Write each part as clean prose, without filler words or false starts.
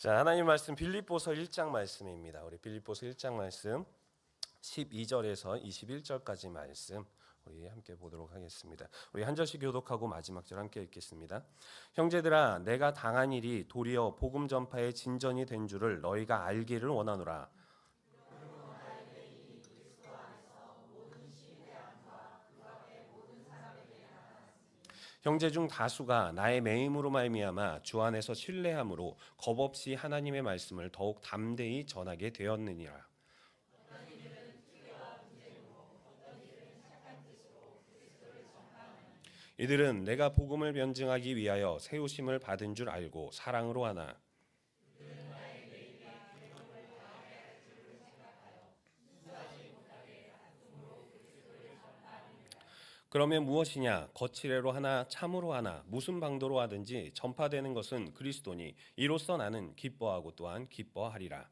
자, 하나님 말씀 빌립보서 1장 말씀입니다. 우리 빌립보서 1장 말씀 12절에서 21절까지 말씀 우리 함께 보도록 하겠습니다. 우리 한 절씩 교독하고 마지막 절 함께 읽겠습니다. 형제들아, 내가 당한 일이 도리어 복음 전파의 진전이 된 줄을 너희가 알기를 원하노라. 형제 중 다수가 나의 매임으로 말미암아 주 안에서 신뢰함으로 겁없이 하나님의 말씀을 더욱 담대히 전하게 되었느니라. 이들은 내가 복음을 변증하기 위하여 세우심을 받은 줄 알고 사랑으로 하나. 그러면 무엇이냐? 거칠애로 하나 참으로 하나 무슨 방도로 하든지 전파되는 것은 그리스도니 이로써 나는 기뻐하고 또한 기뻐하리라.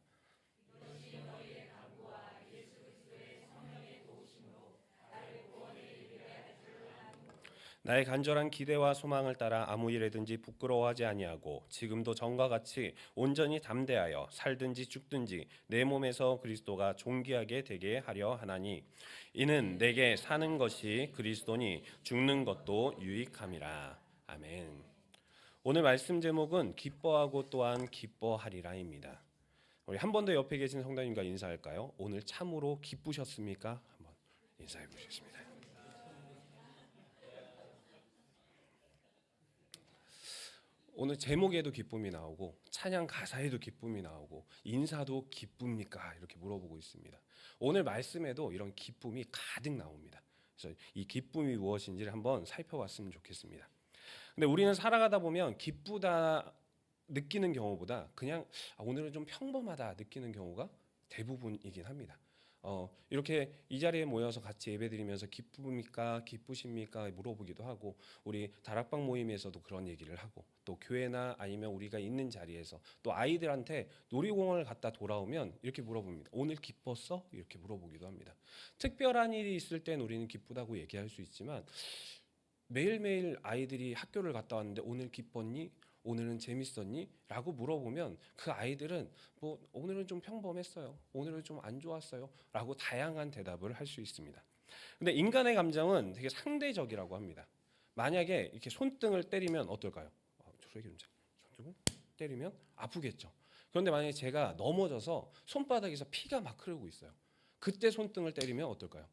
나의 간절한 기대와 소망을 따라 아무 일에든지 부끄러워하지 아니하고 지금도 전과 같이 온전히 담대하여 살든지 죽든지 내 몸에서 그리스도가 존귀하게 되게 하려 하나니 이는 내게 사는 것이 그리스도니 죽는 것도 유익함이라. 아멘. 오늘 말씀 제목은 기뻐하고 또한 기뻐하리라입니다. 우리 한 번 더 옆에 계신 성도님과 인사할까요? 오늘 참으로 기쁘셨습니까? 한번 인사해 보시겠습니다. 오늘 제목에도 기쁨이 나오고 찬양 가사에도 기쁨이 나오고 인사도 기쁩니까? 이렇게 물어보고 있습니다. 오늘 말씀에도 이런 기쁨이 가득 나옵니다. 그래서 이 기쁨이 무엇인지를 한번 살펴봤으면 좋겠습니다. 근데 우리는 살아가다 보면 기쁘다 느끼는 경우보다 그냥 오늘은 좀 평범하다 느끼는 경우가 대부분이긴 합니다. 이렇게 이 자리에 모여서 같이 예배드리면서 기쁩니까? 기쁘십니까? 물어보기도 하고 우리 다락방 모임에서도 그런 얘기를 하고 또 교회나 아니면 우리가 있는 자리에서 또 아이들한테 놀이공원을 갔다 돌아오면 이렇게 물어봅니다. 오늘 기뻤어? 이렇게 물어보기도 합니다. 특별한 일이 있을 땐 우리는 기쁘다고 얘기할 수 있지만 매일매일 아이들이 학교를 갔다 왔는데 오늘 기뻤니? 오늘은 재밌었니? 라고 물어보면 그 아이들은 뭐 오늘은 좀 평범했어요. 오늘은 좀 안 좋았어요. 라고 다양한 대답을 할 수 있습니다. 근데 인간의 감정은 되게 상대적이라고 합니다. 만약에 이렇게 손등을 때리면 어떨까요? 손등을 때리면 아프겠죠. 그런데 만약에 제가 넘어져서 손바닥에서 피가 막 흐르고 있어요. 그때 손등을 때리면 어떨까요?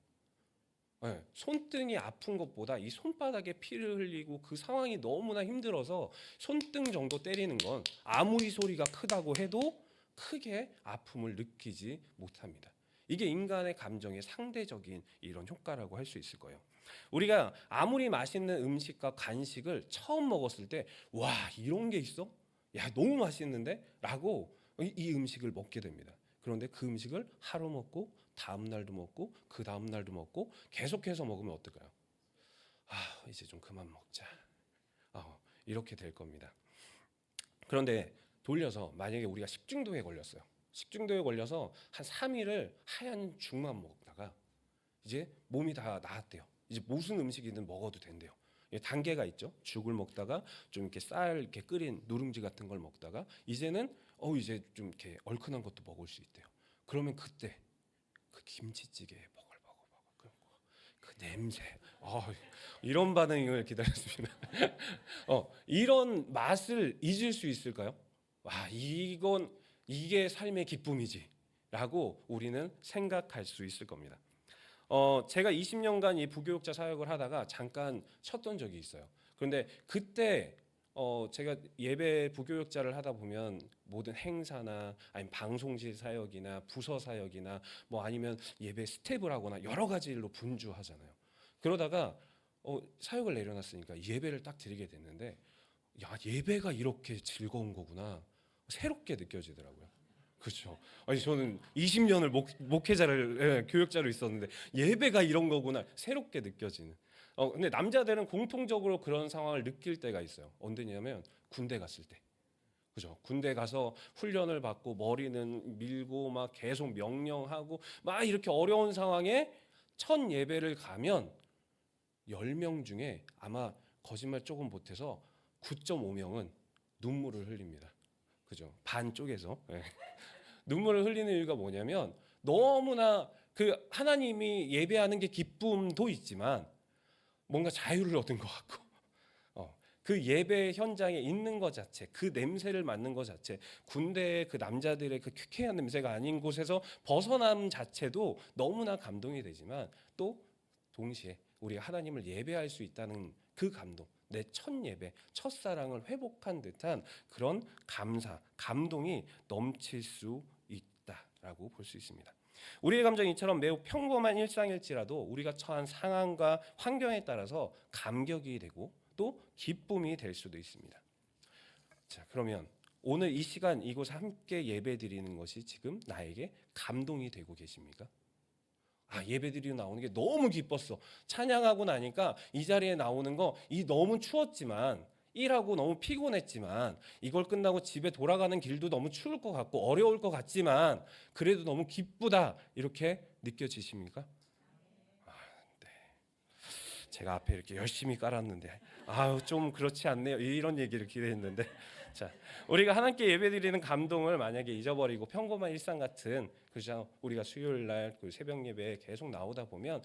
네, 손등이 아픈 것보다 이 손바닥에 피를 흘리고 그 상황이 너무나 힘들어서 손등 정도 때리는 건 아무리 소리가 크다고 해도 크게 아픔을 느끼지 못합니다. 이게 인간의 감정의 상대적인 이런 효과라고 할 수 있을 거예요. 우리가 아무리 맛있는 음식과 간식을 처음 먹었을 때 와, 이런 게 있어? 야, 너무 맛있는데? 라고 이 음식을 먹게 됩니다. 그런데 그 음식을 하루 먹고 다음 날도 먹고 그 다음 날도 먹고 계속해서 먹으면 어떨까요? 이제 좀 그만 먹자. 이렇게 될 겁니다. 그런데 돌려서 만약에 우리가 식중독에 걸렸어요. 식중독에 걸려서 한 3일을 하얀 죽만 먹다가 이제 몸이 다 나았대요. 이제 무슨 음식이든 먹어도 된대요. 단계가 있죠. 죽을 먹다가 좀 이렇게 쌀 이렇게 끓인 누룽지 같은 걸 먹다가 이제는 이제 좀 이렇게 얼큰한 것도 먹을 수 있대요. 그러면 그때 그 김치찌개 버글버글 그 냄새, 이런 반응을 기다렸습니다. 이런 맛을 잊을 수 있을까요? 이게 삶의 기쁨이지라고 우리는 생각할 수 있을 겁니다. 제가 20년간 이 부교육자 사역을 하다가 잠깐 쉬었던 적이 있어요. 그런데 그때 제가 예배 부교육자를 하다 보면 모든 행사나 아니면 방송실 사역이나 부서 사역이나 뭐 아니면 예배 스텝을 하거나 여러 가지 일로 분주하잖아요. 그러다가 사역을 내려놨으니까 예배를 딱 드리게 됐는데 야, 예배가 이렇게 즐거운 거구나 새롭게 느껴지더라고요. 그렇죠. 아니 저는 20년을 목회자를 교육자로 있었는데 예배가 이런 거구나 새롭게 느껴지는. 근데 남자들은 공통적으로 그런 상황을 느낄 때가 있어요. 언제냐면 군대 갔을 때. 그죠? 군대 가서 훈련을 받고 머리는 밀고 막 계속 명령하고 막 이렇게 어려운 상황에 첫 예배를 가면 10명 중에 아마 거짓말 조금 못해서 9.5명은 눈물을 흘립니다. 그죠? 반 쪼개서. 예. 눈물을 흘리는 이유가 뭐냐면 너무나 그 하나님이 예배하는 게 기쁨도 있지만 뭔가 자유를 얻은 것 같고 그 예배 현장에 있는 것 자체, 그 냄새를 맡는 것 자체, 군대의 그 남자들의 그 쾌쾌한 냄새가 아닌 곳에서 벗어남 자체도 너무나 감동이 되지만 또 동시에 우리가 하나님을 예배할 수 있다는 그 감동, 내 첫 예배, 첫사랑을 회복한 듯한 그런 감사, 감동이 넘칠 수 있다라고 볼 수 있습니다. 우리의 감정이 이처럼 매우 평범한 일상일지라도 우리가 처한 상황과 환경에 따라서 감격이 되고 또 기쁨이 될 수도 있습니다. 자, 그러면 오늘 이 시간 이곳 함께 예배드리는 것이 지금 나에게 감동이 되고 계십니까? 예배드리고 나오는 게 너무 기뻤어. 찬양하고 나니까 이 자리에 나오는 거 너무 추웠지만 일하고 너무 피곤했지만 이걸 끝나고 집에 돌아가는 길도 너무 추울 것 같고 어려울 것 같지만 그래도 너무 기쁘다 이렇게 느껴지십니까? 네. 제가 앞에 이렇게 열심히 깔았는데 좀 그렇지 않네요. 이런 얘기를 기대했는데 자, 우리가 하나님께 예배드리는 감동을 만약에 잊어버리고 평범한 일상 같은 그죠? 우리가 수요일 날 그 새벽 예배에 계속 나오다 보면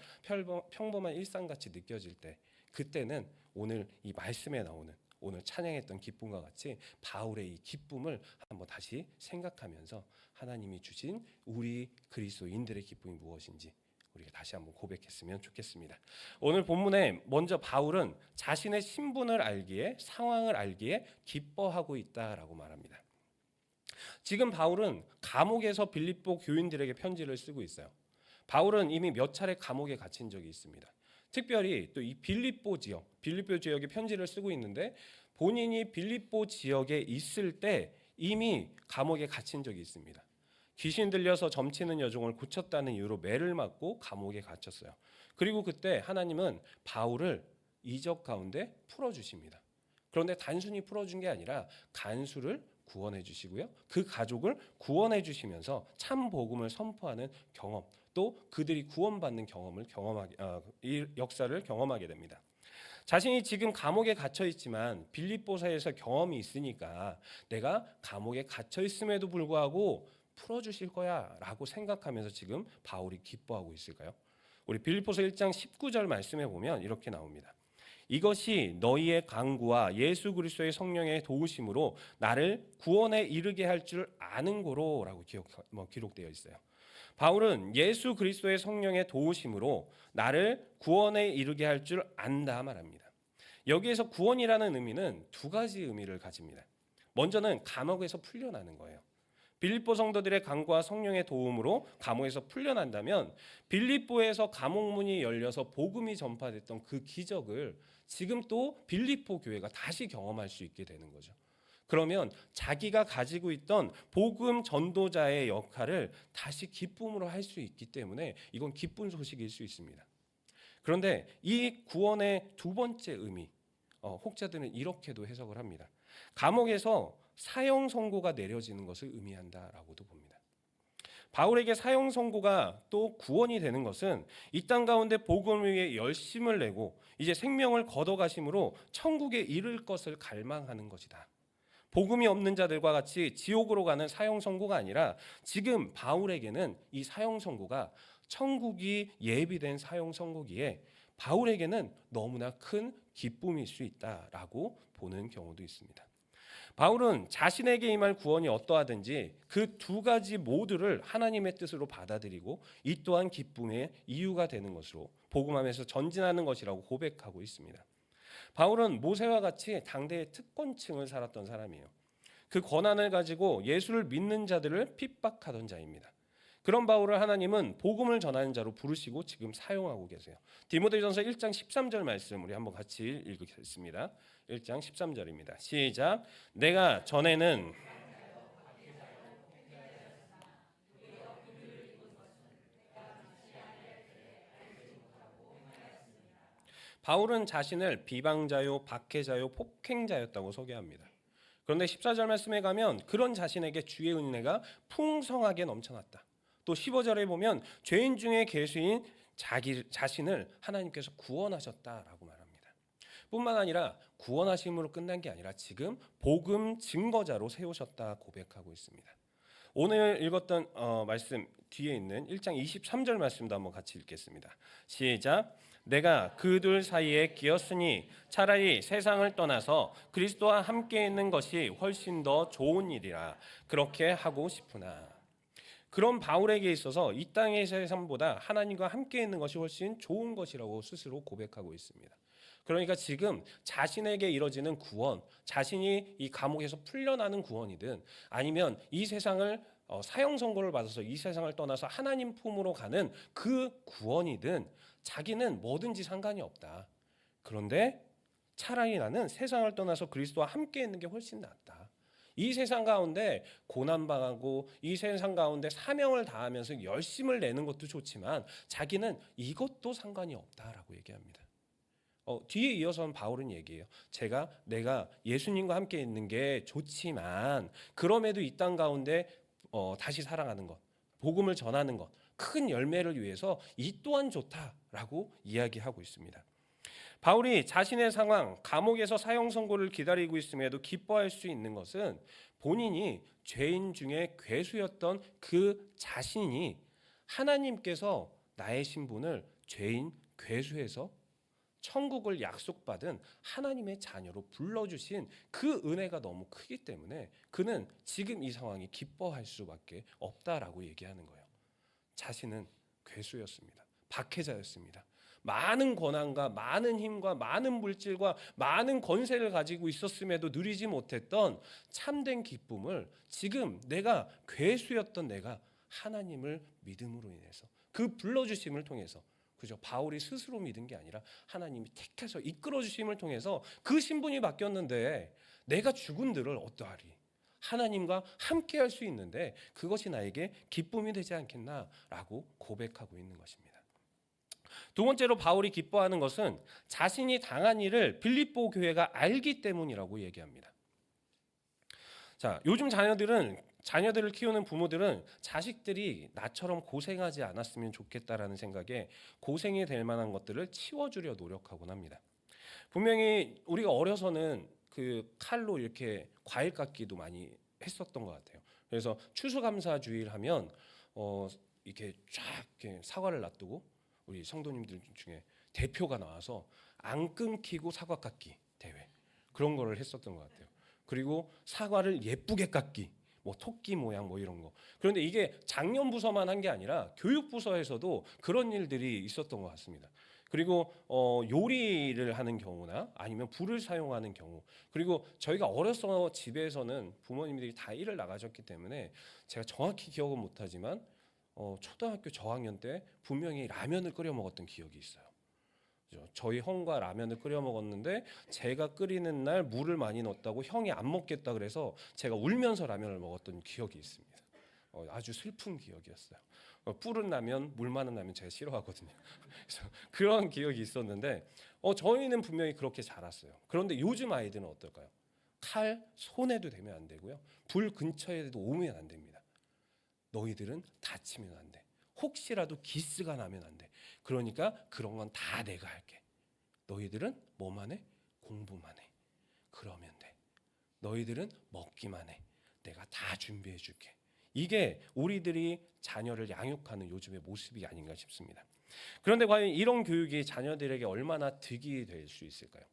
평범한 일상 같이 느껴질 때 그때는 오늘 이 말씀에 나오는 오늘 찬양했던 기쁨과 같이 바울의 이 기쁨을 한번 다시 생각하면서 하나님이 주신 우리 그리스도인들의 기쁨이 무엇인지 우리가 다시 한번 고백했으면 좋겠습니다. 오늘 본문에 먼저 바울은 자신의 신분을 알기에 상황을 알기에 기뻐하고 있다라고 말합니다. 지금 바울은 감옥에서 빌립보 교인들에게 편지를 쓰고 있어요. 바울은 이미 몇 차례 감옥에 갇힌 적이 있습니다. 특별히 또 이 빌립보 지역에 편지를 쓰고 있는데 본인이 빌립보 지역에 있을 때 이미 감옥에 갇힌 적이 있습니다. 귀신 들려서 점치는 여종을 고쳤다는 이유로 매를 맞고 감옥에 갇혔어요. 그리고 그때 하나님은 바울을 이적 가운데 풀어주십니다. 그런데 단순히 풀어준 게 아니라 간수를 구원해 주시고요. 그 가족을 구원해 주시면서 참 복음을 선포하는 경험, 또 그들이 구원받는 이 역사를 경험하게 됩니다. 자신이 지금 감옥에 갇혀 있지만 빌립보서에서 경험이 있으니까 내가 감옥에 갇혀 있음에도 불구하고 풀어주실 거야 라고 생각하면서 지금 바울이 기뻐하고 있을까요? 우리 빌립보서 1장 19절 말씀에 보면 이렇게 나옵니다. 이것이 너희의 강구와 예수 그리스도의 성령의 도우심으로 나를 구원에 이르게 할 줄 아는 고로라고 기록되어 있어요. 바울은 예수 그리스도의 성령의 도우심으로 나를 구원에 이르게 할 줄 안다 말합니다. 여기에서 구원이라는 의미는 두 가지 의미를 가집니다. 먼저는 감옥에서 풀려나는 거예요. 빌립보 성도들의 강구와 성령의 도움으로 감옥에서 풀려난다면 빌립보에서 감옥문이 열려서 복음이 전파됐던 그 기적을 지금 또 빌립보 교회가 다시 경험할 수 있게 되는 거죠. 그러면 자기가 가지고 있던 복음 전도자의 역할을 다시 기쁨으로 할 수 있기 때문에 이건 기쁜 소식일 수 있습니다. 그런데 이 구원의 두 번째 의미, 혹자들은 이렇게도 해석을 합니다. 감옥에서 사형 선고가 내려지는 것을 의미한다라고도 봅니다. 바울에게 사형 선고가 또 구원이 되는 것은 이 땅 가운데 복음을 위해 열심을 내고 이제 생명을 걷어가심으로 천국에 이를 것을 갈망하는 것이다. 복음이 없는 자들과 같이 지옥으로 가는 사형 선고가 아니라 지금 바울에게는 이 사형 선고가 천국이 예비된 사형 선고기에 바울에게는 너무나 큰 기쁨일 수 있다라고 보는 경우도 있습니다. 바울은 자신에게 임할 구원이 어떠하든지 그 두 가지 모두를 하나님의 뜻으로 받아들이고 이 또한 기쁨의 이유가 되는 것으로 복음하면서 전진하는 것이라고 고백하고 있습니다. 바울은 모세와 같이 당대의 특권층을 살았던 사람이에요. 그 권한을 가지고 예수를 믿는 자들을 핍박하던 자입니다. 그런 바울을 하나님은 복음을 전하는 자로 부르시고 지금 사용하고 계세요. 디모데전서 1장 13절 말씀 우리 한번 같이 읽겠습니다. 1장 13절입니다. 시작. 내가 전에는 바울은 자신을 비방자요, 박해자요, 폭행자였다고 소개합니다. 그런데 14절 말씀에 가면 그런 자신에게 주의 은혜가 풍성하게 넘쳐났다. 또 15절에 보면 죄인 중에 괴수인 자신을 하나님께서 구원하셨다라고 말합니다. 뿐만 아니라 구원하심으로 끝난 게 아니라 지금 복음 증거자로 세우셨다 고백하고 있습니다. 오늘 읽었던 말씀 뒤에 있는 1장 23절 말씀도 한번 같이 읽겠습니다. 시작. 내가 그 둘 사이에 끼었으니 차라리 세상을 떠나서 그리스도와 함께 있는 것이 훨씬 더 좋은 일이라 그렇게 하고 싶으나. 그런 바울에게 있어서 이 땅의 세상보다 하나님과 함께 있는 것이 훨씬 좋은 것이라고 스스로 고백하고 있습니다. 그러니까 지금 자신에게 이뤄지는 구원, 자신이 이 감옥에서 풀려나는 구원이든 아니면 이 세상을 사형 선고를 받아서 이 세상을 떠나서 하나님 품으로 가는 그 구원이든 자기는 뭐든지 상관이 없다. 그런데 차라리 나는 세상을 떠나서 그리스도와 함께 있는 게 훨씬 낫다. 이 세상 가운데 고난당하고 이 세상 가운데 사명을 다하면서 열심을 내는 것도 좋지만 자기는 이것도 상관이 없다라고 얘기합니다. 뒤에 이어서는 바울은 얘기해요. 내가 예수님과 함께 있는 게 좋지만 그럼에도 이 땅 가운데 다시 살아가는 것, 복음을 전하는 것, 큰 열매를 위해서 이 또한 좋다라고 이야기하고 있습니다. 바울이 자신의 상황, 감옥에서 사형 선고를 기다리고 있음에도 기뻐할 수 있는 것은 본인이 죄인 중에 괴수였던 그 자신이 하나님께서 나의 신분을 죄인 괴수에서 천국을 약속받은 하나님의 자녀로 불러주신 그 은혜가 너무 크기 때문에 그는 지금 이 상황이 기뻐할 수밖에 없다라고 얘기하는 거예요. 자신은 괴수였습니다. 박해자였습니다. 많은 권한과 많은 힘과 많은 물질과 많은 권세를 가지고 있었음에도 누리지 못했던 참된 기쁨을 지금 내가 괴수였던 내가 하나님을 믿음으로 인해서 그 불러주심을 통해서 그죠? 바울이 스스로 믿은 게 아니라 하나님이 택해서 이끌어 주심을 통해서 그 신분이 바뀌었는데 내가 죽은들을 어떠하리? 하나님과 함께 할 수 있는데 그것이 나에게 기쁨이 되지 않겠나라고 고백하고 있는 것입니다. 두 번째로 바울이 기뻐하는 것은 자신이 당한 일을 빌립보 교회가 알기 때문이라고 얘기합니다. 자, 요즘 자녀들을 키우는 부모들은 자식들이 나처럼 고생하지 않았으면 좋겠다라는 생각에 고생이 될 만한 것들을 치워주려 노력하곤 합니다. 분명히 우리가 어려서는 그 칼로 이렇게 과일 깎기도 많이 했었던 것 같아요. 그래서 추수감사주일 하면 이렇게 쫙 이렇게 사과를 놔두고 우리 성도님들 중에 대표가 나와서 안 끊기고 사과 깎기 대회 그런 거를 했었던 것 같아요. 그리고 사과를 예쁘게 깎기, 뭐 토끼 모양 뭐 이런 거. 그런데 이게 작년부서만 한 게 아니라 교육부서에서도 그런 일들이 있었던 것 같습니다. 그리고 요리를 하는 경우나 아니면 불을 사용하는 경우, 그리고 저희가 어려서 집에서는 부모님들이 다 일을 나가셨기 때문에 제가 정확히 기억은 못하지만 초등학교 저학년 때 분명히 라면을 끓여 먹었던 기억이 있어요. 저희 형과 라면을 끓여 먹었는데 제가 끓이는 날 물을 많이 넣었다고 형이 안 먹겠다 그래서 제가 울면서 라면을 먹었던 기억이 있습니다. 아주 슬픈 기억이었어요. 불은 라면, 물 많은 라면 제가 싫어하거든요. 그래서 그런 기억이 있었는데 저희는 분명히 그렇게 자랐어요. 그런데 요즘 아이들은 어떨까요? 칼 손에도 대면 안 되고요. 불 근처에도 오면 안 됩니다. 너희들은 다치면 안 돼. 혹시라도 기스가 나면 안 돼. 그러니까 그런 건 다 내가 할게. 너희들은 뭐만 해? 공부만 해. 그러면 돼. 너희들은 먹기만 해. 내가 다 준비해 줄게. 이게 우리들이 자녀를 양육하는 요즘의 모습이 아닌가 싶습니다. 그런데 과연 이런 교육이 자녀들에게 얼마나 득이 될 수 있을까요?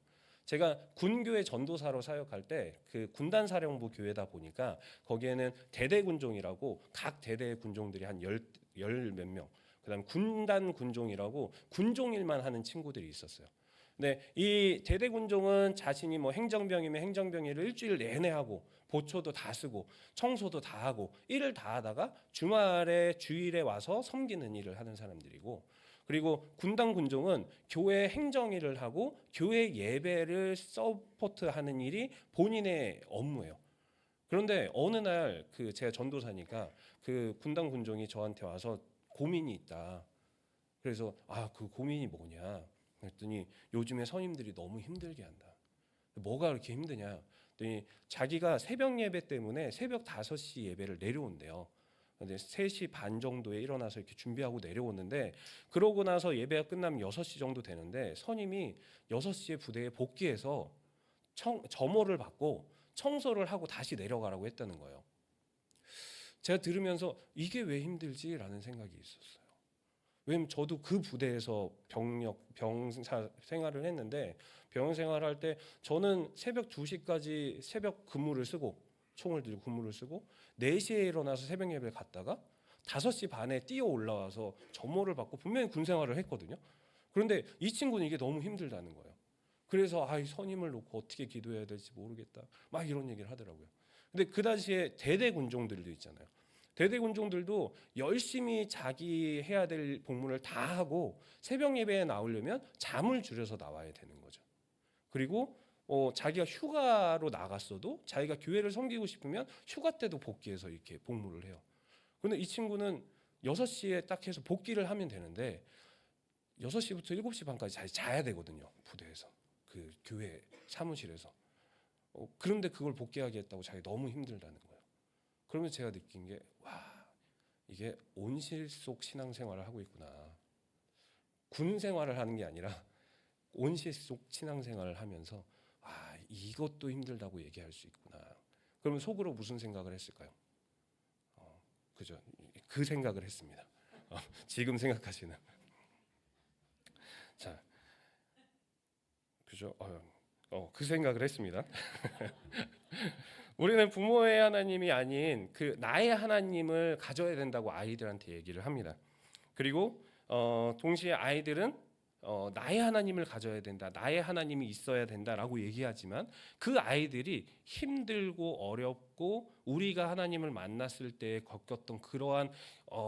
제가 군교회 전도사로 사역할 때 그 군단사령부 교회다 보니까 거기에는 대대군종이라고 각 대대의 군종들이 한 열 몇 명, 그다음 군단 군종이라고 군종일만 하는 친구들이 있었어요. 근데 이 대대군종은 자신이 뭐 행정병이면 행정병일을 일주일 내내 하고 보초도 다 쓰고 청소도 다 하고 일을 다 하다가 주일에 와서 섬기는 일을 하는 사람들이고, 그리고 군단 군종은 교회 행정일을 하고 교회 예배를 서포트하는 일이 본인의 업무예요. 그런데 어느 날 제가 전도사니까 그 군단 군종이 저한테 와서 고민이 있다. 그래서 그 고민이 뭐냐? 그랬더니 요즘에 선임들이 너무 힘들게 한다. 뭐가 그렇게 힘드냐? 그랬더니 자기가 새벽 예배 때문에 새벽 5시 예배를 내려온대요. 근데 3시 반 정도에 일어나서 이렇게 준비하고 내려오는데, 그러고 나서 예배가 끝나면 6시 정도 되는데 선임이 6시에 부대에 복귀해서 점호를 받고 청소를 하고 다시 내려가라고 했다는 거예요. 제가 들으면서 이게 왜 힘들지라는 생각이 있었어요. 왜냐면 저도 그 부대에서 병사 생활을 했는데, 병영 생활할 때 저는 새벽 2시까지 새벽 근무를 쓰고, 총을 들고 근무를 쓰고 4시에 일어나서 새벽 예배를 갔다가 5시 반에 뛰어 올라와서 점호를 받고 분명히 군 생활을 했거든요. 그런데 이 친구는 이게 너무 힘들다는 거예요. 그래서 이 선임을 놓고 어떻게 기도해야 될지 모르겠다, 막 이런 얘기를 하더라고요. 근데 그 당시에 대대 군종들도 있잖아요. 대대 군종들도 열심히 자기 해야 될 복무를 다 하고 새벽 예배에 나오려면 잠을 줄여서 나와야 되는 거죠. 그리고 자기가 휴가로 나갔어도 자기가 교회를 섬기고 싶으면 휴가 때도 복귀해서 이렇게 복무를 해요. 그런데 이 친구는 6시에 딱 해서 복귀를 하면 되는데 6시부터 7시 반까지 자야 되거든요. 부대에서, 그 교회 사무실에서. 그런데 그걸 복귀하겠다고 자기 너무 힘들다는 거예요. 그러면서 제가 느낀 게, 이게 온실 속 신앙생활을 하고 있구나. 군 생활을 하는 게 아니라 온실 속 신앙생활을 하면서 이것도 힘들다고 얘기할 수 있구나. 그러면 속으로 무슨 생각을 했을까요? 그죠? 그 생각을 했습니다. 지금 생각하시는. 자, 그죠? 그 생각을 했습니다. 우리는 부모의 하나님이 아닌 그 나의 하나님을 가져야 된다고 아이들한테 얘기를 합니다. 그리고 동시에 아이들은 나의 하나님을 가져야 된다, 나의 하나님이 있어야 된다라고 얘기하지만, 그 아이들이 힘들고 어렵고 우리가 하나님을 만났을 때 겪었던 그러한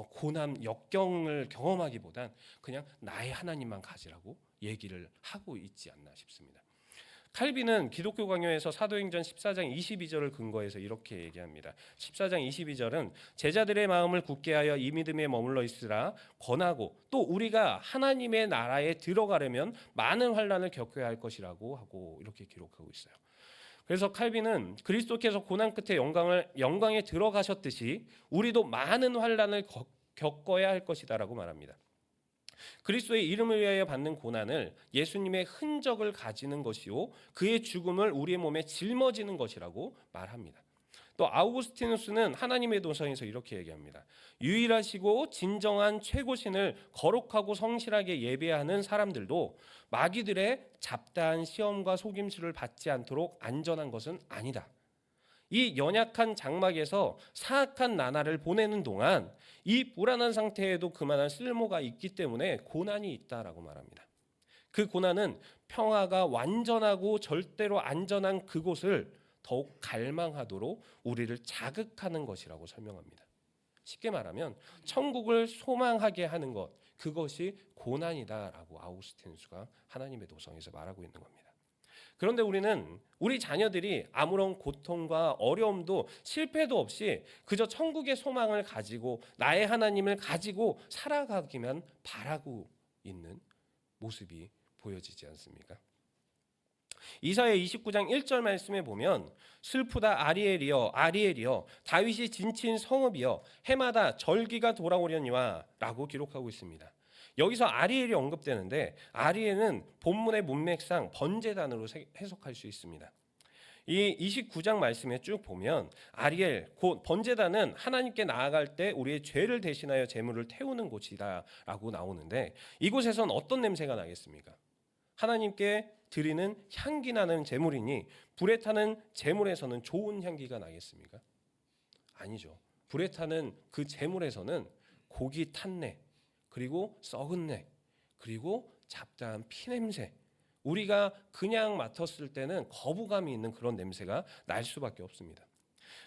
고난, 역경을 경험하기보단 그냥 나의 하나님만 가지라고 얘기를 하고 있지 않나 싶습니다. 칼빈은 기독교 강요에서 사도행전 14장 22절을 근거해서 이렇게 얘기합니다. 14장 22절은 제자들의 마음을 굳게 하여 이 믿음에 머물러 있으라 권하고, 또 우리가 하나님의 나라에 들어가려면 많은 환난을 겪어야 할 것이라고 하고 이렇게 기록하고 있어요. 그래서 칼빈은 그리스도께서 고난 끝에 영광에 들어가셨듯이 우리도 많은 환난을 겪어야 할 것이다라고 말합니다. 그리스도의 이름을 위하여 받는 고난을 예수님의 흔적을 가지는 것이요, 그의 죽음을 우리의 몸에 짊어지는 것이라고 말합니다. 또 아우구스티누스는 하나님의 도서에서 이렇게 얘기합니다. 유일하시고 진정한 최고신을 거룩하고 성실하게 예배하는 사람들도 마귀들의 잡다한 시험과 속임수를 받지 않도록 안전한 것은 아니다. 이 연약한 장막에서 사악한 나날을 보내는 동안 이 불안한 상태에도 그만한 쓸모가 있기 때문에 고난이 있다라고 말합니다. 그 고난은 평화가 완전하고 절대로 안전한 그곳을 더욱 갈망하도록 우리를 자극하는 것이라고 설명합니다. 쉽게 말하면 천국을 소망하게 하는 것, 그것이 고난이다라고 아우구스티누스가 하나님의 도성에서 말하고 있는 겁니다. 그런데 우리는 우리 자녀들이 아무런 고통과 어려움도 실패도 없이 그저 천국의 소망을 가지고 나의 하나님을 가지고 살아가기만 바라고 있는 모습이 보여지지 않습니까? 이사야 29장 1절 말씀에 보면, 슬프다 아리엘이여 아리엘이여 다윗이 진친 성읍이여 해마다 절기가 돌아오려니와 라고 기록하고 있습니다. 여기서 아리엘이 언급되는데, 아리엘은 본문의 문맥상 번제단으로 해석할 수 있습니다. 이 29장 말씀에 쭉 보면 아리엘, 곧 번제단은 하나님께 나아갈 때 우리의 죄를 대신하여 제물을 태우는 곳이다라고 나오는데, 이곳에선 어떤 냄새가 나겠습니까? 하나님께 드리는 향기 나는 제물이니 불에 타는 제물에서는 좋은 향기가 나겠습니까? 아니죠. 불에 타는 그 제물에서는 고기 탄내, 그리고 썩은 내, 그리고 잡다한 피냄새, 우리가 그냥 맡았을 때는 거부감이 있는 그런 냄새가 날 수밖에 없습니다.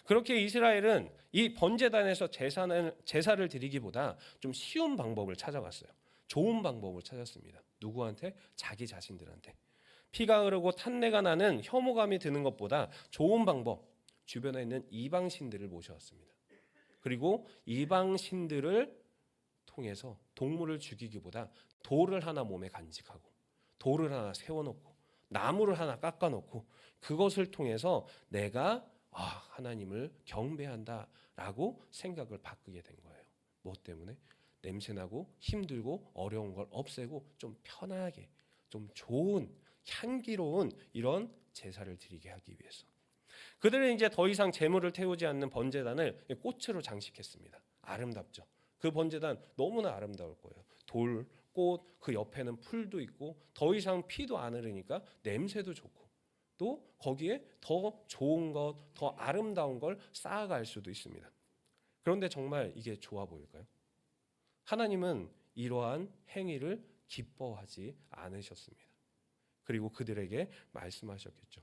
그렇게 이스라엘은 이 번제단에서 제사를 드리기보다 좀 쉬운 방법을 찾아갔어요. 좋은 방법을 찾았습니다. 누구한테? 자기 자신들한테. 피가 흐르고 탄내가 나는 혐오감이 드는 것보다 좋은 방법, 주변에 있는 이방신들을 모셔왔습니다. 그리고 이방신들을 통해서 동물을 죽이기보다 돌을 하나 몸에 간직하고, 돌을 하나 세워놓고, 나무를 하나 깎아놓고, 그것을 통해서 내가 하나님을 경배한다라고 생각을 바꾸게 된 거예요. 뭐 때문에? 냄새나고 힘들고 어려운 걸 없애고 좀 편하게, 좀 좋은 향기로운 이런 제사를 드리게 하기 위해서. 그들은 이제 더 이상 제물을 태우지 않는 번제단을 꽃으로 장식했습니다. 아름답죠. 그 번제단 너무나 아름다울 거예요. 돌, 꽃, 그 옆에는 풀도 있고 더 이상 피도 안 흐르니까 냄새도 좋고 또 거기에 더 좋은 것, 더 아름다운 걸 쌓아갈 수도 있습니다. 그런데 정말 이게 좋아 보일까요? 하나님은 이러한 행위를 기뻐하지 않으셨습니다. 그리고 그들에게 말씀하셨겠죠.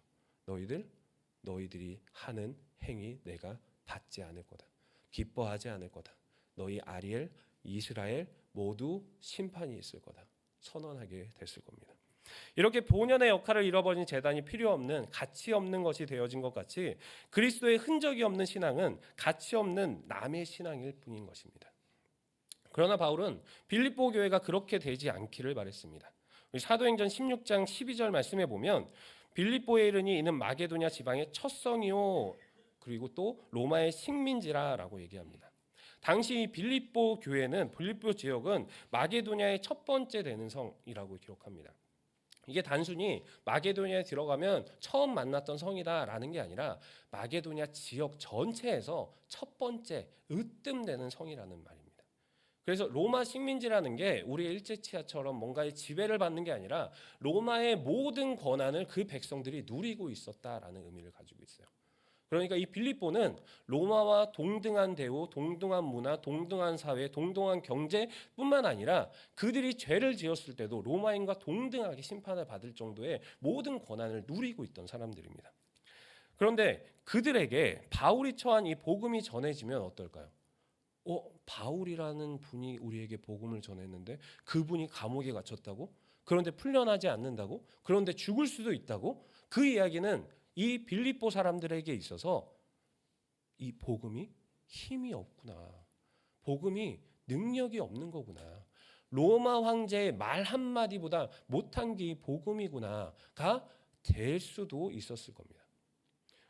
너희들이 하는 행위 내가 받지 않을 거다. 기뻐하지 않을 거다. 너희 아리엘, 이스라엘 모두 심판이 있을 거다. 선언하게 됐을 겁니다. 이렇게 본연의 역할을 잃어버린 제단이 필요 없는, 가치 없는 것이 되어진 것 같이 그리스도의 흔적이 없는 신앙은 가치 없는 남의 신앙일 뿐인 것입니다. 그러나 바울은 빌립보 교회가 그렇게 되지 않기를 바랬습니다. 사도행전 16장 12절 말씀에 보면 빌립보에 이르니 이는 마게도냐 지방의 첫 성이요 그리고 또 로마의 식민지라라고 얘기합니다. 당시 빌립보 교회는, 빌립보 지역은 마게도냐의 첫 번째 되는 성이라고 기록합니다. 이게 단순히 마게도냐에 들어가면 처음 만났던 성이다라는 게 아니라 마게도냐 지역 전체에서 첫 번째 으뜸되는 성이라는 말입니다. 그래서 로마 식민지라는 게 우리의 일제치하처럼 뭔가의 지배를 받는 게 아니라 로마의 모든 권한을 그 백성들이 누리고 있었다라는 의미를 가지고 있어요. 그러니까 이 빌립보는 로마와 동등한 대우, 동등한 문화, 동등한 사회, 동등한 경제뿐만 아니라 그들이 죄를 지었을 때도 로마인과 동등하게 심판을 받을 정도의 모든 권한을 누리고 있던 사람들입니다. 그런데 그들에게 바울이 처한 이 복음이 전해지면 어떨까요? 바울이라는 분이 우리에게 복음을 전했는데 그분이 감옥에 갇혔다고? 그런데 풀려나지 않는다고? 그런데 죽을 수도 있다고? 그 이야기는 이 빌립보 사람들에게 있어서 이 복음이 힘이 없구나. 복음이 능력이 없는 거구나. 로마 황제의 말 한마디보다 못한 게 이 복음이구나가 될 수도 있었을 겁니다.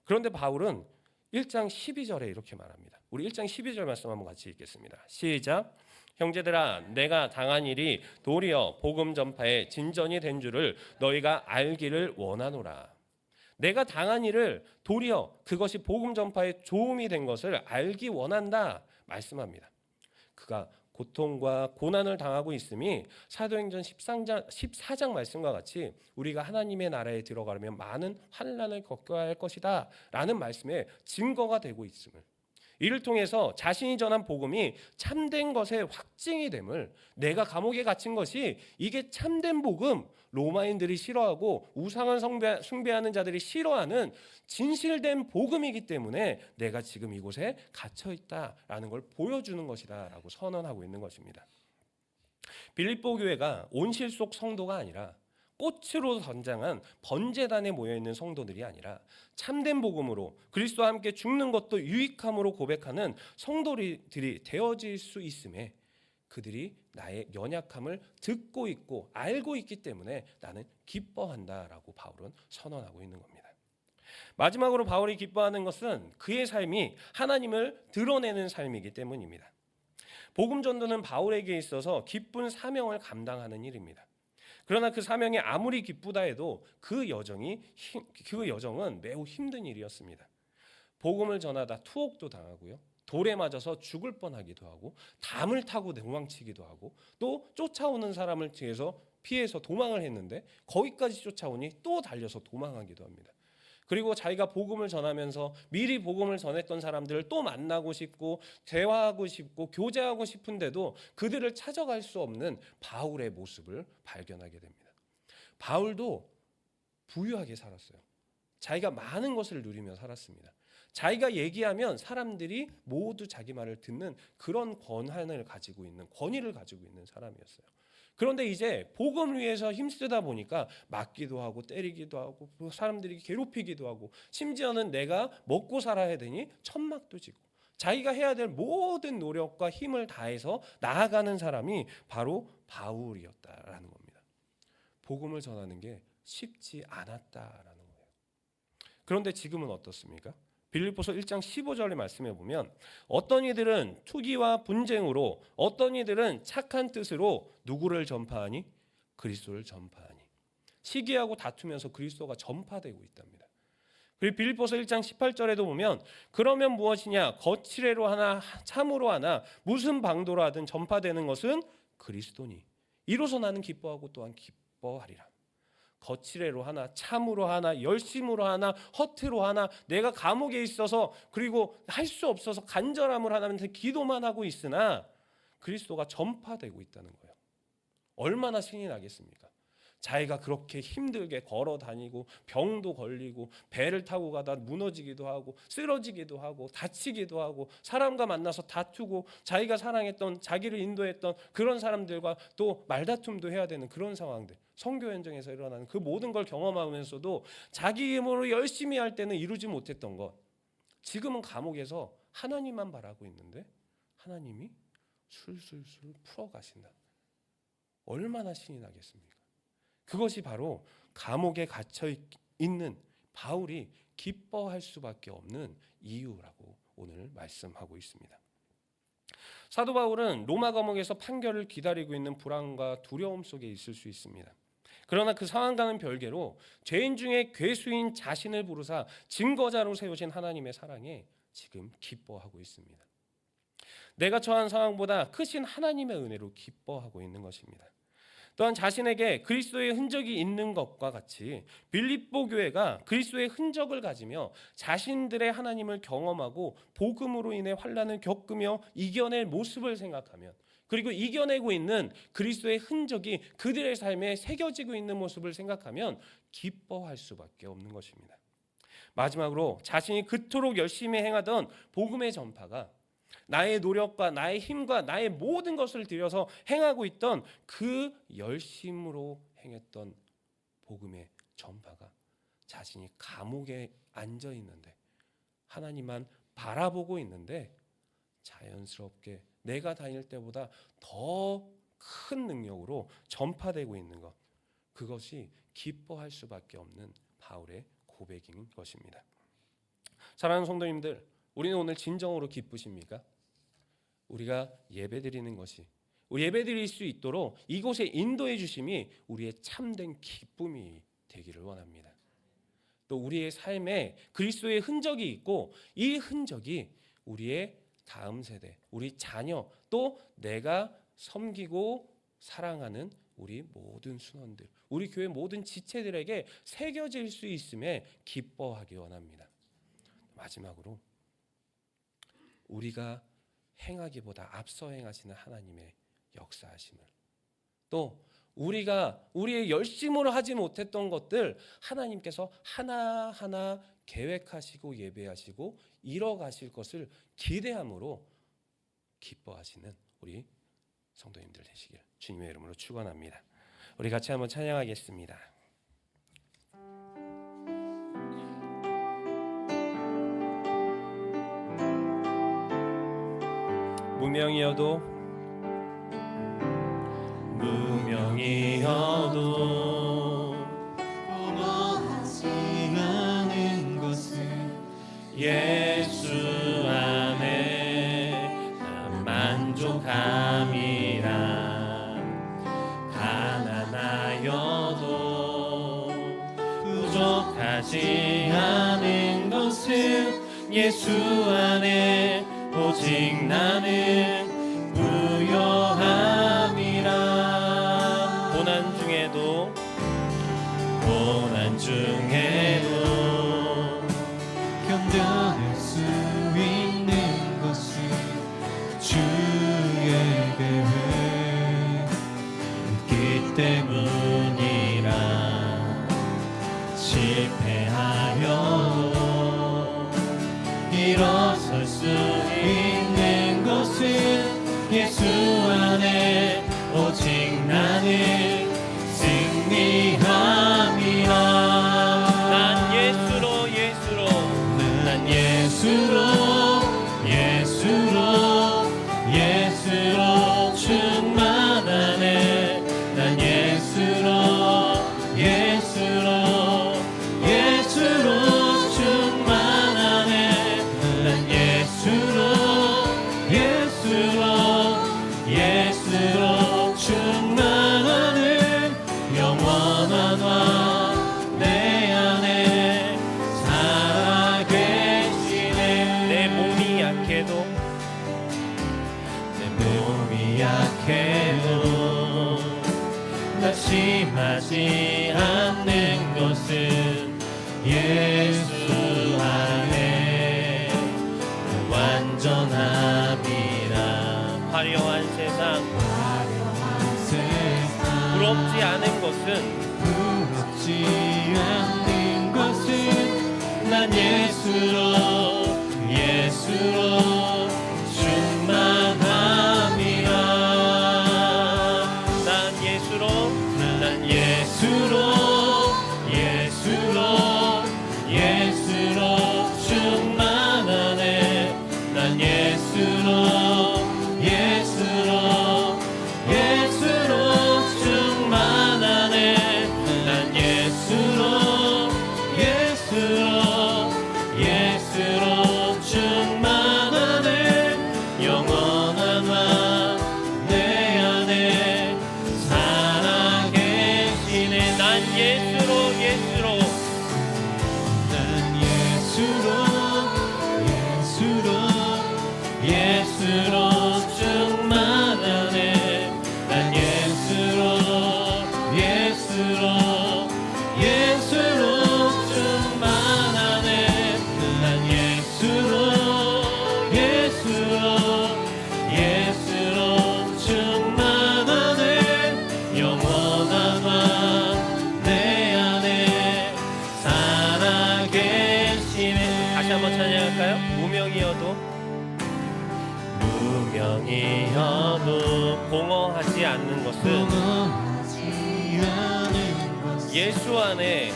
그런데 바울은 1장 12절에 이렇게 말합니다. 우리 1장 12절 말씀 한번 같이 읽겠습니다. 시작. 형제들아 내가 당한 일이 도리어 복음 전파에 진전이 된 줄을 너희가 알기를 원하노라. 내가 당한 일을 도리어 그것이 복음 전파에 도움이 된 것을 알기 원한다 말씀합니다. 그가 고통과 고난을 당하고 있음이 사도행전 14장 말씀과 같이 우리가 하나님의 나라에 들어가려면 많은 환난을 겪어야 할 것이다 라는 말씀에 증거가 되고 있음을, 이를 통해서 자신이 전한 복음이 참된 것의 확증이 됨을, 내가 감옥에 갇힌 것이 이게 참된 복음, 로마인들이 싫어하고 우상을 숭배하는 자들이 싫어하는 진실된 복음이기 때문에 내가 지금 이곳에 갇혀 있다라는 걸 보여주는 것이다 라고 선언하고 있는 것입니다. 빌립보 교회가 온실 속 성도가 아니라 꽃으로 전장한 번제단에 모여있는 성도들이 아니라 참된 복음으로 그리스도와 함께 죽는 것도 유익함으로 고백하는 성도들이 되어질 수 있음에 그들이 나의 연약함을 듣고 있고 알고 있기 때문에 나는 기뻐한다라고 바울은 선언하고 있는 겁니다. 마지막으로 바울이 기뻐하는 것은 그의 삶이 하나님을 드러내는 삶이기 때문입니다. 복음 전도는 바울에게 있어서 기쁜 사명을 감당하는 일입니다. 그러나 그 사명이 아무리 기쁘다 해도 그 여정은 매우 힘든 일이었습니다. 복음을 전하다 투옥도 당하고요. 돌에 맞아서 죽을 뻔하기도 하고 담을 타고 도망치기도 하고 또 쫓아오는 사람을 뒤에서 피해서 도망을 했는데 거기까지 쫓아오니 또 달려서 도망하기도 합니다. 그리고 자기가 복음을 전하면서 미리 복음을 전했던 사람들을 또 만나고 싶고 대화하고 싶고 교제하고 싶은데도 그들을 찾아갈 수 없는 바울의 모습을 발견하게 됩니다. 바울도 부유하게 살았어요. 자기가 많은 것을 누리며 살았습니다. 자기가 얘기하면 사람들이 모두 자기 말을 듣는 그런 권한을 가지고 있는, 권위를 가지고 있는 사람이었어요. 그런데 이제 복음을 위해서 힘쓰다 보니까 맞기도 하고 때리기도 하고 사람들이 괴롭히기도 하고 심지어는 내가 먹고 살아야 되니 천막도 지고 자기가 해야 될 모든 노력과 힘을 다해서 나아가는 사람이 바로 바울이었다라는 겁니다. 복음을 전하는 게 쉽지 않았다라는 거예요. 그런데 지금은 어떻습니까? 빌립보서 1장 15절의 말씀에 보면 어떤 이들은 투기와 분쟁으로 어떤 이들은 착한 뜻으로 누구를 전파하니? 그리스도를 전파하니. 시기하고 다투면서 그리스도가 전파되고 있답니다. 그리고 빌립보서 1장 18절에도 보면 그러면 무엇이냐? 거칠애로 하나 참으로 하나 무슨 방도로 하든 전파되는 것은 그리스도니 이로써 나는 기뻐하고 또한 기뻐하리라. 거칠애로 하나 참으로 하나 열심으로 하나 허투루 하나 내가 감옥에 있어서 그리고 할 수 없어서 간절함을 하나님한테 기도만 하고 있으나 그리스도가 전파되고 있다는 거예요. 얼마나 신이 나겠습니까? 자기가 그렇게 힘들게 걸어 다니고 병도 걸리고 배를 타고 가다 무너지기도 하고 쓰러지기도 하고 다치기도 하고 사람과 만나서 다투고 자기가 사랑했던 자기를 인도했던 그런 사람들과 또 말다툼도 해야 되는 그런 상황들, 선교 현장에서 일어나는 그 모든 걸 경험하면서도 자기 힘으로 열심히 할 때는 이루지 못했던 것, 지금은 감옥에서 하나님만 바라고 있는데 하나님이 술술술 풀어가신다. 얼마나 신이 나겠습니까? 그것이 바로 감옥에 갇혀 있는 바울이 기뻐할 수밖에 없는 이유라고 오늘 말씀하고 있습니다. 사도 바울은 로마 감옥에서 판결을 기다리고 있는 불안과 두려움 속에 있을 수 있습니다. 그러나 그 상황과는 별개로 죄인 중에 괴수인 자신을 부르사 증거자로 세우신 하나님의 사랑에 지금 기뻐하고 있습니다. 내가 처한 상황보다 크신 하나님의 은혜로 기뻐하고 있는 것입니다. 또한 자신에게 그리스도의 흔적이 있는 것과 같이 빌립보 교회가 그리스도의 흔적을 가지며 자신들의 하나님을 경험하고 복음으로 인해 환난을 겪으며 이겨낼 모습을 생각하면, 그리고 이겨내고 있는 그리스도의 흔적이 그들의 삶에 새겨지고 있는 모습을 생각하면 기뻐할 수밖에 없는 것입니다. 마지막으로 자신이 그토록 열심히 행하던 복음의 전파가 나의 노력과 나의 힘과 나의 모든 것을 들여서 행하고 있던 그 열심으로 행했던 복음의 전파가 자신이 감옥에 앉아 있는데 하나님만 바라보고 있는데 자연스럽게 내가 다닐 때보다 더 큰 능력으로 전파되고 있는 것, 그것이 기뻐할 수밖에 없는 바울의 고백인 것입니다. 사랑하는 성도님들, 우리는 오늘 진정으로 기쁘십니까? 우리가 예배드리는 것이, 예배드릴 수 있도록 이곳에 인도해 주심이 우리의 참된 기쁨이 되기를 원합니다. 또 우리의 삶에 그리스도의 흔적이 있고 이 흔적이 우리의 다음 세대, 우리 자녀, 또 내가 섬기고 사랑하는 우리 모든 순원들, 우리 교회 모든 지체들에게 새겨질 수 있음에 기뻐하기 원합니다. 마지막으로 우리가 행하기보다 앞서 행하시는 하나님의 역사하심을, 또 우리가 우리의 열심으로 하지 못했던 것들 하나님께서 하나하나 계획하시고 예배하시고 이뤄가실 것을 기대함으로 기뻐하시는 우리 성도님들 되시길 주님의 이름으로 축원합니다. 우리 같이 한번 찬양하겠습니다. 무명이어도 공허하지 않은 것은 예수 안에 난 만족함이라. 가난하여도 부족하지 않은 것은 예수 안에 오직 나는 부요함이라. 고난 중에도 견뎌낼 수 있는 것은 주의 계획 있기 때문이라. 실패하여도 일어설 수 있는 것은 예수 안에 오직 나는 승리함이라. 난 예수로 충만하네. 난 예수로 충만하네. 연약해도 낙심하지 않는 것은 예수 안에 완전함이라. 화려한 세상 부럽지 않은 것은 난 예수로 충만함이라. 난 예수로 충만하네. 난 예수로 충만하네. 난 예수로 충만하네. 영원한 왕 내 안에 살아계시네. 난 예수로 충만하네. 난 예수로 충만하네. 난 예수로 충만하네. 영원한 왕 내 안에 살아계시네. 다시 한번 찬양할까요? 무명이어도 공허하지 않는 것은 예수 안에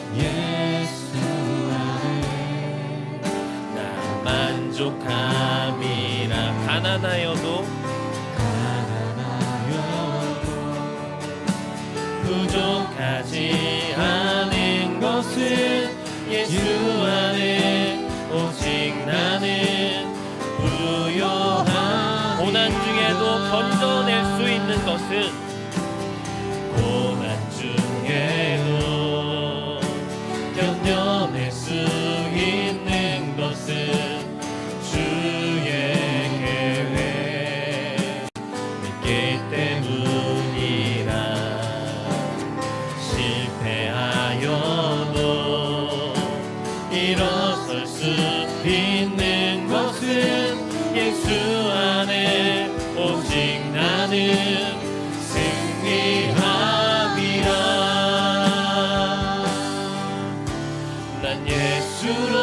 나 만족함이라. 가난하여도 부족하지 않은 것은 예수 안에 오직 나는 부요함. 고난 중에도 견뎌낼 수 있는 것은 주의 계획 믿기 때문이라. 실패하여도 일어설 수 있는 것은 예수 안에 오직 나는 승리함이라. 난 예수로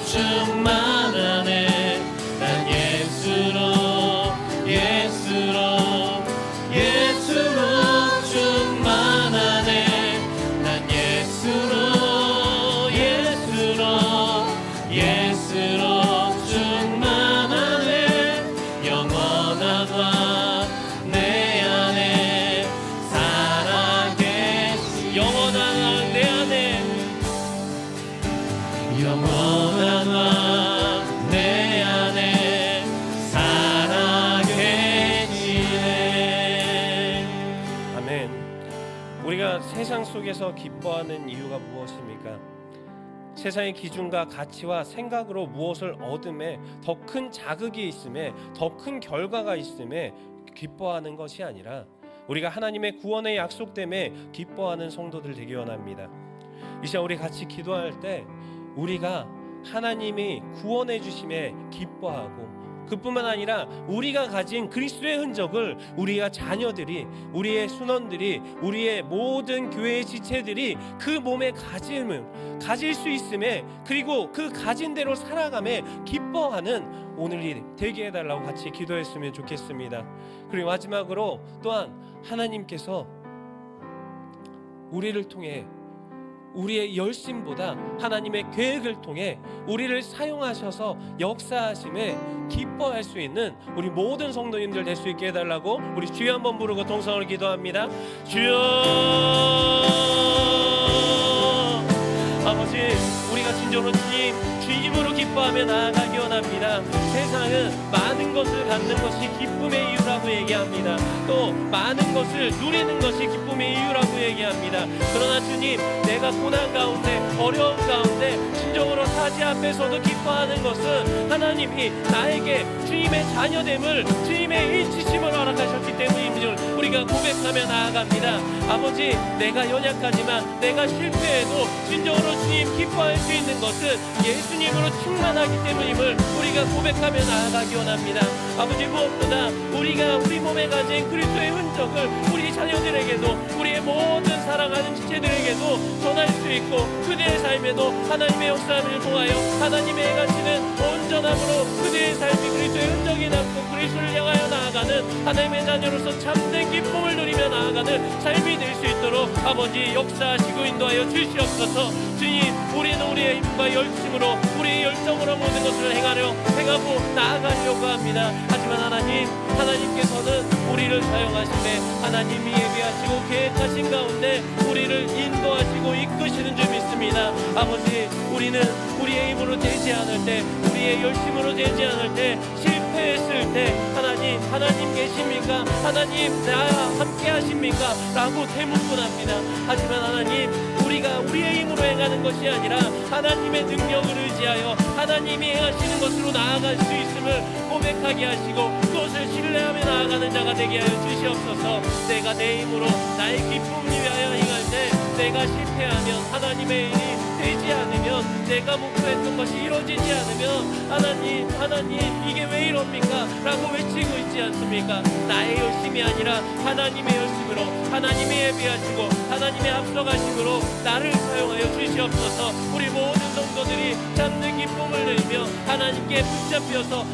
충만하네. 난 예수로 충만하네. 난 예수로 충만하네. 영원한 왕 내 안에 살아계시. 영원한 왕 내 안에 살아계시네. 아멘. 우리가 세상 속에서 기뻐하는 이유가 무엇입니까? 세상의 기준과 가치와 생각으로 무엇을 얻음에 더 큰 자극이 있음에 더 큰 결과가 있음에 기뻐하는 것이 아니라 우리가 하나님의 구원의 약속됨에 기뻐하는 성도들 되기 원합니다. 이 시간 우리 같이 기도할 때 우리가 하나님이 구원해 주심에 기뻐하고, 그뿐만 아니라 우리가 가진 그리스도의 흔적을 우리가 자녀들이, 우리의 순원들이, 우리의 모든 교회의 지체들이 그 몸에 가질 수 있음에, 그리고 그 가진 대로 살아감에 기뻐하는 오늘이 되게 해달라고 같이 기도했으면 좋겠습니다. 그리고 마지막으로 또한 하나님께서 우리를 통해 우리의 열심보다 하나님의 계획을 통해 우리를 사용하셔서 역사하심에 기뻐할 수 있는 우리 모든 성도님들 될 수 있게 해달라고 우리 주여 한번 부르고 동성을 기도합니다. 주여. 아버지, 우리가 진정으로 주님으로 기뻐하며 나아가기 원합니다. 세상은 많은 것을 갖는 것이 기쁨의 이유라고 얘기합니다. 또 많은 것을 누리는 것이 기쁨의 이유라고 얘기합니다. 그러나 주님, 내가 고난 가운데 어려움 가운데 진정으로 사지 앞에서도 기뻐하는 것은 하나님이 나에게 주님의 자녀됨을, 주님의 일치심을 허락하셨기 때문인 줄 우리가 고백하며 나아갑니다. 아버지, 내가 연약하지만 내가 실패해도 진정으로 주님 기뻐할 수 있는 것은 예수님으로 충만하기 때문임을 우리가 고백하며 나아가기 원합니다. 아버지, 무엇보다 우리가 우리 몸에 가진 그리스도의 흔적을 우리 자녀들에게도, 우리의 모든 사랑하는 지체들에게도 전할 수 있고, 그들의 삶에도 하나님의 역사를 통하여 하나님의 행하시는 온전함으로 그들의 삶이 그리스도의 흔적이 남고 그리스도를 향하여 나아가는 하나님의 자녀로서 참된 기쁨을 누리며 나아가는 삶이 될 수 있도록 아버지 역사하시고 인도하여 주시옵소서. 주님, 우리는 우리의 힘과 열심으로, 우리의 열정으로 모든 것을 행하고 나아가려고 합니다. 하지만 하나님께서는 우리를 사용하시되 하나님이 예비하시고 계획하신 가운데 우리를 인도하시고 이끄시는 줄 믿습니다. 아버지, 우리는 우리의 힘으로 되지 않을 때, 우리의 열심으로 되지 않을 때, 실패했을 때 하나님 계십니까? 하나님 나 함께 하십니까? 라고 되묻곤합니다. 하지만 하나님, 우리가 우리의 힘으로 행하는 것이 아니라 하나님의 능력을 의지하여 하나님이 행하시는 것으로 나아갈 수 있음을 고백하게 하시고 그것을 신뢰하며 나아가는 자가 되게 하여 주시옵소서. 내가 내 힘으로 나의 기쁨을 위하여 행할 때 내가 실패하면, 하나님의 일이 되지 않으면, 내가 목표했던 것이 이루어지지 않으면 하나님 이게 왜 이럽니까? 라고 외치고 있지 않습니까? 나의 열심이 아니라 하나님의 열심으로, 하나님이 예비하시고 하나님의 앞서가심으로 나를 사용하여 주시옵소서. 우리 모든 성도들이 참된 기쁨을 누리며 하나님께 붙잡혀서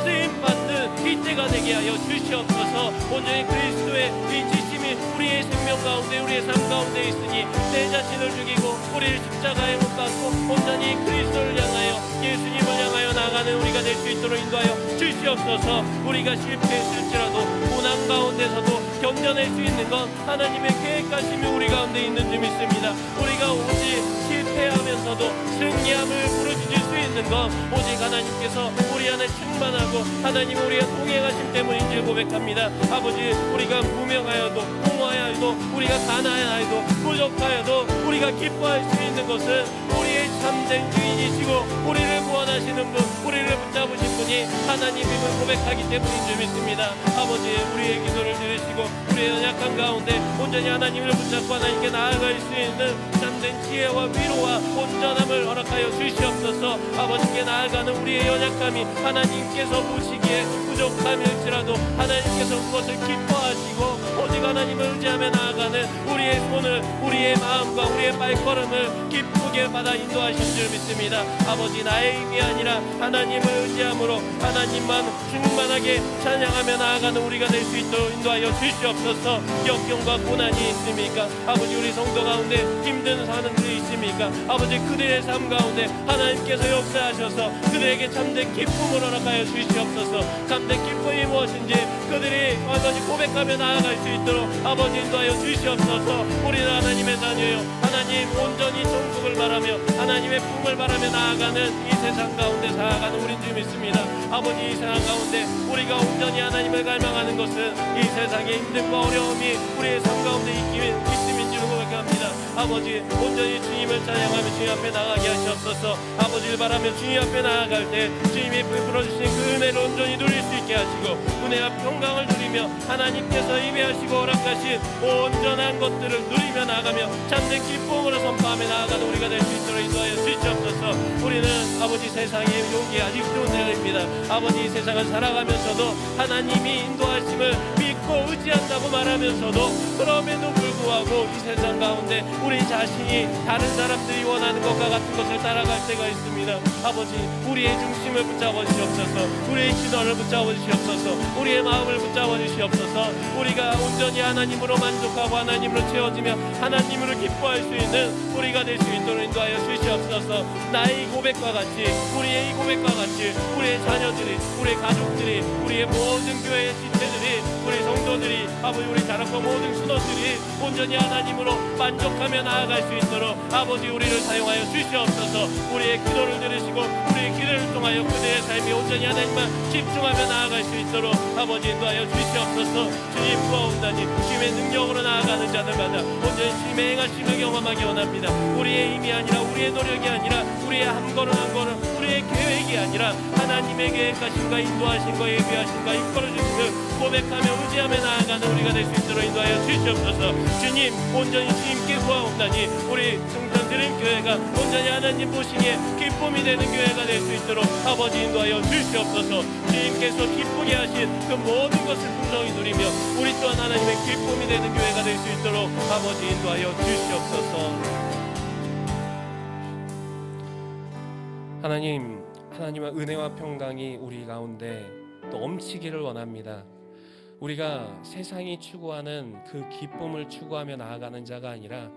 쓰임받는 이때가 되게 하여 주시옵소서. 온전히 그리스도의 이 지심이 우리의 생명 가운데, 우리의 삶 가운데 있으니 내 자신을 죽이고 우리를 십자가에 못 박고 온전히 그리스도를 향하여, 예수님을 향하여 나가는 우리가 될 수 있도록 인도하여 주시옵소서. 우리가 실패했을지라도 고난 가운데서도 견뎌낼 수 있는 건 하나님의 계획하심이 우리 가운데 있는 줄 믿습니다. 우리가 오직 실패하면서도 승리함을 부르짖을 수 있는 건 오직 하나님께서 우리 안에 충만하고 하나님 우리가 동행하심 때문인 줄 고백합니다. 아버지, 우리가 무명하여도 공허하여도, 우리가 가난하여도 부족하여도 우리가 기뻐할 수 있는 것은 우리의 참된 주인이시고 우리를 구원하시는 분, 우리를 붙잡으신 분이 하나님임을 고백하기 때문인 줄 믿습니다. 아버지, 우리의 기도를 들으시고 우리의 연약한 가운데 온전히 하나님을 붙잡고 하나님께 나아갈 수 있는 참된 지혜와 위로와 온전함을 허락하여 주시옵소서. 아버지께 나아가는 우리의 연약함이 하나님께서 보시기에 부족함일지라도 하나님께서 그것을 기뻐하시고 오직 하나님을 의지하며 나아가는 우리의 손을, 우리의 마음과 우리의 발걸음을 기쁘게 받아 인도하신 줄 믿습니다. 아버지, 나의 힘이 아니라 하나님을 의지함으로 하나님만 충만하게 찬양하며 나아가는 우리가 될 수 있도록 인도하여 주시옵소서. 역경과 고난이 있습니까? 아버지, 우리 성도 가운데 힘든 사람들이 있습니까? 아버지, 그들의 삶 가운데 하나님께서 역사하셔서 그들에게 참된 기쁨을 허락하여 주시옵소서. 참된 기쁨이 무엇인지 그들이 아버지 고백하며 나아갈 수 있도록 아버지 인도하여 주시옵소서. 우리는 하나님의 자녀요, 하나님 온전히 천국을 바라며 하나님의 품을 바라며 나아가는 이 세상 가운데 살아가는 우린 줄 믿습니다. 아버지, 이 세상 가운데 우리가 온전히 하나님을 갈망하는 것은 이 세상의 힘듦과 어려움이 우리의 삶 가운데 있음인 줄 고백합니다. 아버지, 온전히 주님을 찬양하며 주님 앞에 나가게 하시옵소서. 아버지를 바라며 주님 앞에 나아갈 때 주님이 베풀어주신 그 은혜를 온전히 누릴 수 있게 하시고 은혜와 평강을 누리며 하나님께서 예비하시고 허락하신 온전한 것들을 누리며 나가며 참된 기쁨으로 선포하며 나아가는 우리가 될 수 있도록 인도하여 주시옵소서. 우리는 아버지 세상의 용기 아직 좋은 자입니다. 아버지, 이 세상을 살아가면서도 하나님이 인도하심을 믿고 의지한다고 말하면서도 그럼에도 불구하고 이 세상 가운데 우리 자신이 다른 사람들이 원하는 것과 같은 것을 따라갈 때가 있습니다. 아버지, 우리의 중심을 붙잡아 주시옵소서. 우리의 시선을 붙잡아 주시옵소서. 우리의 마음을 붙잡아 주시옵소서. 우리가 온전히 하나님으로 만족하고 하나님으로 채워지며 하나님으로 기뻐할 수 있는 우리가 될 수 있도록 인도하여 주시옵소서. 나의 이 고백과 같이, 우리의 이 고백과 같이 우리의 자녀들이, 우리의 가족들이, 우리의 모든 교회의 지체들이, 우리 성도들이, 아버지, 우리 자락과 모든 수도들이 온전히 하나님으로 만족하며 나아갈 수 있도록 아버지 우리를 사용하여 주시옵소서. 우리의 기도를 들으시고 우리의 기도를 통하여 그들의 삶이 온전히 하나님만 집중하며 나아갈 수 있도록 아버지 인도하여 주시옵소서. 주님 구하옵나니 주님의 능력으로 나아가는 자들마다 온전히 주님의 행하심을 경험하기 원합니다. 우리의 힘이 아니라 우리의 노력이 아니라 우리의 한 걸음 한 걸음 우리의 계획이 아니라 하나님의 계획하심과 인도하심과 예비하심과 이끌어주심을 고백하며 의지하며 나아가는 우리가 될 수 있도록 인도하여 주시옵소서. 주님 온전히 주님께 구하옵나니 우리 성탄드림 교회가 온전히 하나님 보시기에 기쁨이 되는 교회가 될 수 있도록 아버지 인도하여 주시옵소서. 주님께서 기쁘게 하신 그 모든 것을 풍성히 누리며 우리 또한 하나님의 기쁨이 되는 교회가 될 수 있도록 아버지 인도하여 주시옵소서. 하나님의 은혜와 평강이 우리 가운데 넘치기를 원합니다. 우리가 세상이 추구하는 그 기쁨을 추구하며 나아가는 자가 아니라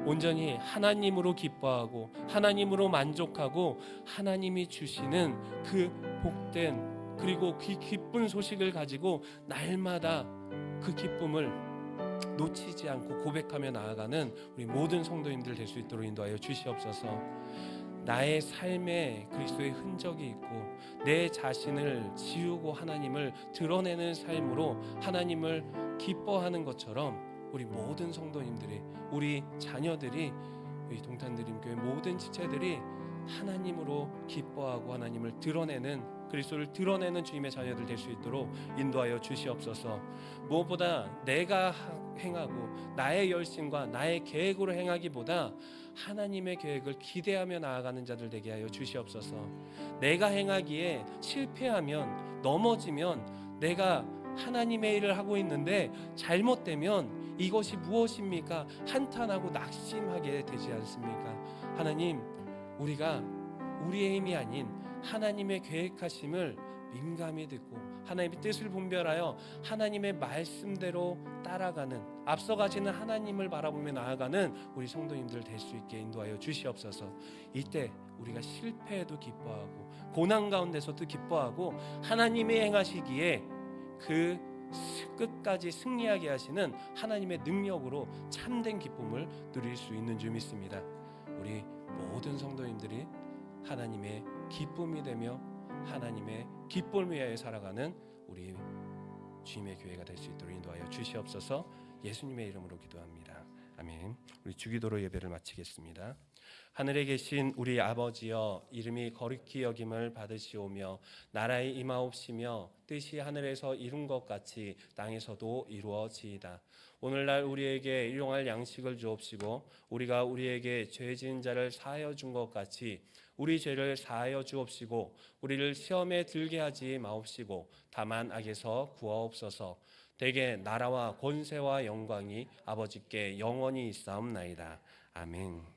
온전히 하나님으로 기뻐하고 하나님으로 만족하고 하나님이 주시는 그 복된 그리고 그 기쁜 소식을 가지고 날마다 그 기쁨을 놓치지 않고 고백하며 나아가는 우리 모든 성도님들 될 수 있도록 인도하여 주시옵소서. 나의 삶에 그리스도의 흔적이 있고 내 자신을 지우고 하나님을 드러내는 삶으로 하나님을 기뻐하는 것처럼 우리 모든 성도님들이 우리 자녀들이 우리 동탄드림교회 모든 지체들이 하나님으로 기뻐하고 하나님을 드러내는 그리스도를 드러내는 주님의 자녀들 될 수 있도록 인도하여 주시옵소서. 무엇보다 내가 행하고 나의 열심과 나의 계획으로 행하기보다 하나님의 계획을 기대하며 나아가는 자들 되게 하여 주시옵소서. 내가 행하기에 실패하면 넘어지면 내가 하나님의 일을 하고 있는데 잘못되면 이것이 무엇입니까? 한탄하고 낙심하게 되지 않습니까? 하나님, 우리가 우리의 힘이 아닌 하나님의 계획하심을 민감히 듣고 하나님의 뜻을 분별하여 하나님의 말씀대로 따라가는 앞서가시는 하나님을 바라보며 나아가는 우리 성도님들 될 수 있게 인도하여 주시옵소서. 이때 우리가 실패해도 기뻐하고 고난 가운데서도 기뻐하고 하나님의 행하시기에 그 끝까지 승리하게 하시는 하나님의 능력으로 참된 기쁨을 누릴 수 있는 줄 믿습니다. 우리 모든 성도님들이 하나님의 기쁨이 되며 하나님의 기쁨을 위하여 살아가는 우리 주님의 교회가 될 수 있도록 인도하여 주시옵소서. 예수님의 이름으로 기도합니다. 아멘. 우리 주기도로 예배를 마치겠습니다. 하늘에 계신 우리 아버지여, 이름이 거룩히 여김을 받으시오며 나라의 임하옵시며 뜻이 하늘에서 이룬 것 같이 땅에서도 이루어지이다. 오늘날 우리에게 일용할 양식을 주옵시고 우리가 우리에게 죄 지은 자를 사하여 준 것 같이 우리 죄를 사하여 주옵시고 우리를 시험에 들게 하지 마옵시고 다만 악에서 구하옵소서. 대개 나라와 권세와 영광이 아버지께 영원히 있사옵나이다. 아멘.